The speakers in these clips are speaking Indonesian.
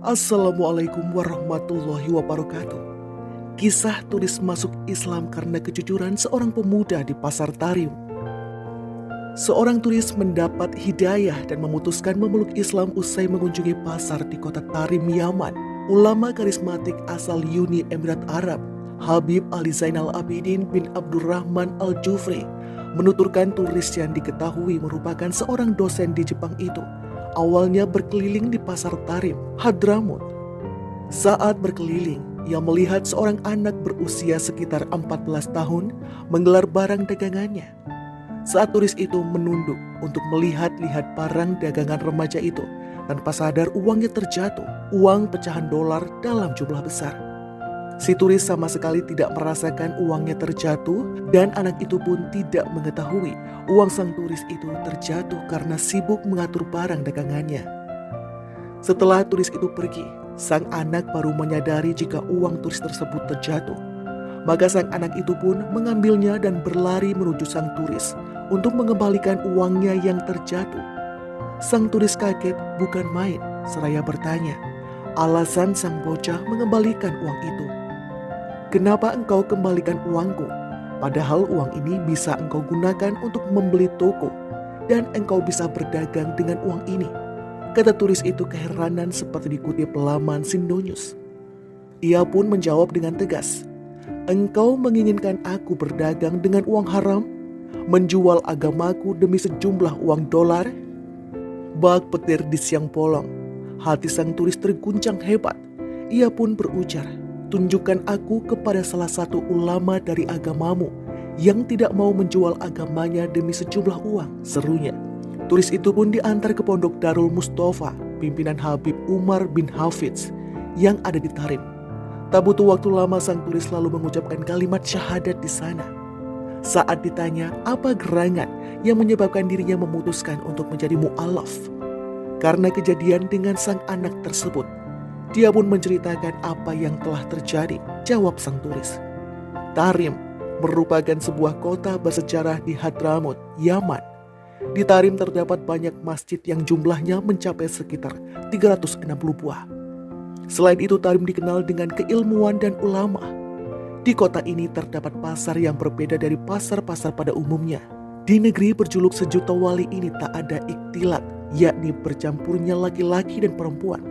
Assalamualaikum warahmatullahi wabarakatuh. Kisah turis masuk Islam karena kejujuran seorang pemuda di pasar Tarim. Seorang turis mendapat hidayah dan memutuskan memeluk Islam usai mengunjungi pasar di kota Tarim, Yaman. Ulama karismatik asal Uni Emirat Arab, Habib Ali Zainal Abidin bin Abdurrahman Al-Jufri, menuturkan turis yang diketahui merupakan seorang dosen di Jepang itu awalnya berkeliling di pasar Tarim, Hadramut. Saat berkeliling, ia melihat seorang anak berusia sekitar 14 tahun menggelar barang dagangannya. Saat turis itu menunduk untuk melihat-lihat barang dagangan remaja itu, tanpa sadar uangnya terjatuh, uang pecahan dolar dalam jumlah besar. Si turis sama sekali tidak merasakan uangnya terjatuh dan anak itu pun tidak mengetahui uang sang turis itu terjatuh karena sibuk mengatur barang dagangannya. Setelah turis itu pergi, sang anak baru menyadari jika uang turis tersebut terjatuh. Maka sang anak itu pun mengambilnya dan berlari menuju sang turis untuk mengembalikan uangnya yang terjatuh. Sang turis kaget bukan main, seraya bertanya alasan sang bocah mengembalikan uang itu. "Kenapa engkau kembalikan uangku? Padahal uang ini bisa engkau gunakan untuk membeli toko dan engkau bisa berdagang dengan uang ini," kata turis itu keheranan seperti dikutip laman Sindonews. Ia pun menjawab dengan tegas, "Engkau menginginkan aku berdagang dengan uang haram? Menjual agamaku demi sejumlah uang dolar?" Bak petir di siang bolong. Hati sang turis terguncang hebat. Ia pun berujar, "Tunjukkan aku kepada salah satu ulama dari agamamu yang tidak mau menjual agamanya demi sejumlah uang," serunya. Turis itu pun diantar ke pondok Darul Mustafa, pimpinan Habib Umar bin Hafidz yang ada di Tarim. Tak butuh waktu lama sang turis lalu mengucapkan kalimat syahadat di sana. Saat ditanya apa gerangan yang menyebabkan dirinya memutuskan untuk menjadi mu'alaf karena kejadian dengan sang anak tersebut, dia pun menceritakan apa yang telah terjadi. Jawab sang turis, "Tarim merupakan sebuah kota bersejarah di Hadramut, Yaman. Di Tarim terdapat banyak masjid yang jumlahnya mencapai sekitar 360 buah. Selain itu Tarim dikenal dengan keilmuan dan ulama. Di kota ini terdapat pasar yang berbeda dari pasar-pasar pada umumnya. Di negeri berjuluk sejuta wali ini tak ada ikhtilat, yakni bercampurnya laki-laki dan perempuan.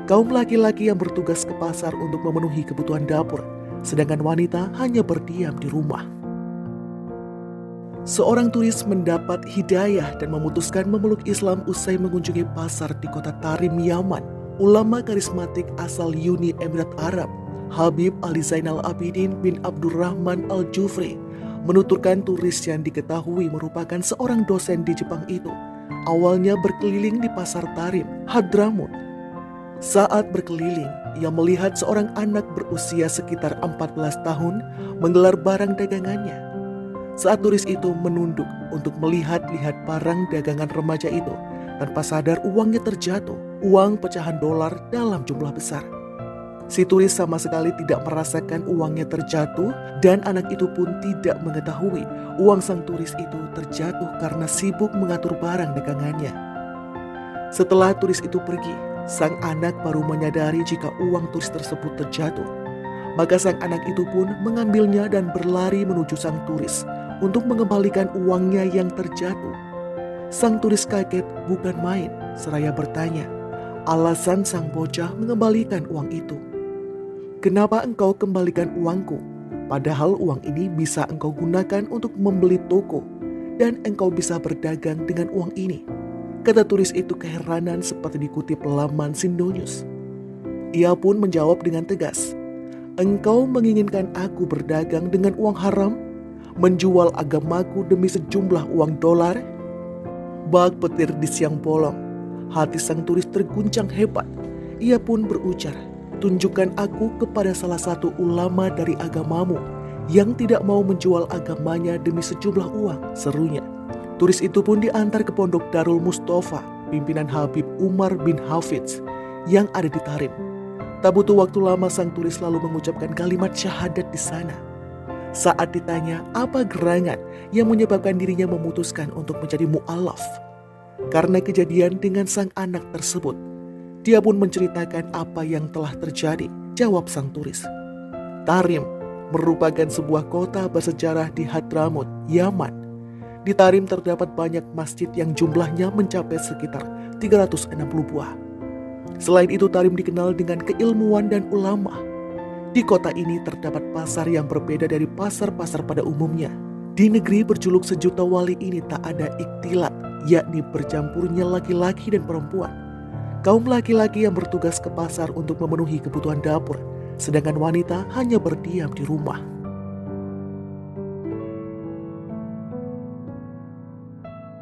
Kaum laki-laki yang bertugas ke pasar untuk memenuhi kebutuhan dapur, sedangkan wanita hanya berdiam di rumah." Seorang turis mendapat hidayah dan memutuskan memeluk Islam usai mengunjungi pasar di kota Tarim, Yaman. Ulama karismatik asal Uni Emirat Arab, Habib Ali Zainal Abidin bin Abdurrahman Al-Jufri, menuturkan turis yang diketahui merupakan seorang dosen di Jepang itu awalnya berkeliling di pasar Tarim, Hadramut. Saat berkeliling, ia melihat seorang anak berusia sekitar 14 tahun menggelar barang dagangannya. Saat turis itu menunduk untuk melihat-lihat barang dagangan remaja itu, tanpa sadar uangnya terjatuh, uang pecahan dolar dalam jumlah besar. Si turis sama sekali tidak merasakan uangnya terjatuh dan anak itu pun tidak mengetahui uang sang turis itu terjatuh karena sibuk mengatur barang dagangannya. Setelah turis itu pergi, sang anak baru menyadari jika uang turis tersebut terjatuh. Maka sang anak itu pun mengambilnya dan berlari menuju sang turis untuk mengembalikan uangnya yang terjatuh. Sang turis kaget bukan main, seraya bertanya alasan sang bocah mengembalikan uang itu. "Kenapa engkau kembalikan uangku? Padahal uang ini bisa engkau gunakan untuk membeli toko dan engkau bisa berdagang dengan uang ini," kata turis itu keheranan seperti dikutip laman Sindonews. Ia pun menjawab dengan tegas, "Engkau menginginkan aku berdagang dengan uang haram? Menjual agamaku demi sejumlah uang dolar?" Bak petir di siang bolong. Hati sang turis terguncang hebat. Ia pun berujar, "Tunjukkan aku kepada salah satu ulama dari agamamu yang tidak mau menjual agamanya demi sejumlah uang," serunya. Turis itu pun diantar ke pondok Darul Mustafa, pimpinan Habib Umar bin Hafidz yang ada di Tarim. Tak butuh waktu lama sang turis lalu mengucapkan kalimat syahadat di sana. Saat ditanya apa gerangan yang menyebabkan dirinya memutuskan untuk menjadi mu'alaf karena kejadian dengan sang anak tersebut, Dia pun menceritakan apa yang telah terjadi, jawab sang turis. Tarim merupakan sebuah kota bersejarah di Hadramut, Yaman. Di Tarim terdapat banyak masjid yang jumlahnya mencapai sekitar 360 buah. Selain itu, Tarim dikenal dengan keilmuan dan ulama. Di kota ini terdapat pasar yang berbeda dari pasar-pasar pada umumnya. Di negeri berjuluk sejuta wali ini tak ada ikhtilat, yakni bercampurnya laki-laki dan perempuan. Kaum laki-laki yang bertugas ke pasar untuk memenuhi kebutuhan dapur, sedangkan wanita hanya berdiam di rumah.